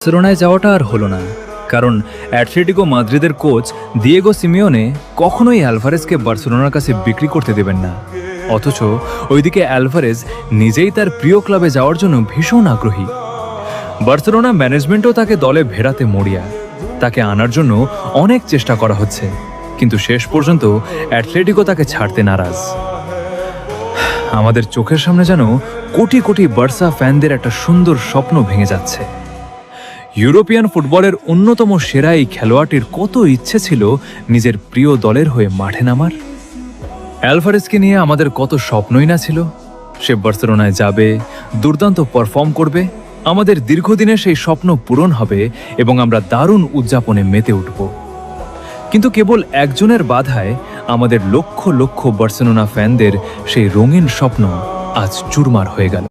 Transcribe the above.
বার্সেলোনায় যাওয়াটা আর হলো না, কারণ অ্যাটলেটিকো মাদ্রিদের কোচ দিয়েগো সিমিওনে কখনোই অ্যালভারেজকে বার্সেলোনার কাছে বিক্রি করতে দেবেন না। অথচ ওইদিকে অ্যালভারেজ নিজেই তার প্রিয় ক্লাবে যাওয়ার জন্য ভীষণ আগ্রহী। বার্সেলোনা ম্যানেজমেন্টও তাকে দলে ভেড়াতে মরিয়া। তাকে আনার জন্য অনেক চেষ্টা করা হচ্ছে, কিন্তু শেষ পর্যন্ত অ্যাটলেটিকো তাকে ছাড়তে নারাজ। আমাদের চোখের সামনে যেন কোটি কোটি বার্সা ফ্যানদের একটা সুন্দর স্বপ্ন ভেঙে যাচ্ছে। ইউরোপিয়ান ফুটবলের অন্যতম সেরা এই খেলোয়াড়টির কত ইচ্ছে ছিল নিজের প্রিয় দলের হয়ে মাঠে নামার। অ্যালভারেজকে নিয়ে আমাদের কত স্বপ্নই না ছিল। সে বার্সেলোনায় যাবে, দুর্দান্ত পারফর্ম করবে, আমাদের দীর্ঘদিনের সেই স্বপ্ন পূরণ হবে এবং আমরা দারুণ উদযাপনে মেতে উঠব। কিন্তু কেবল একজনের বাধায় আমাদের লক্ষ লক্ষ বার্সেলোনা ফ্যানদের সেই রঙিন স্বপ্ন আজ চুরমার হয়ে গেল।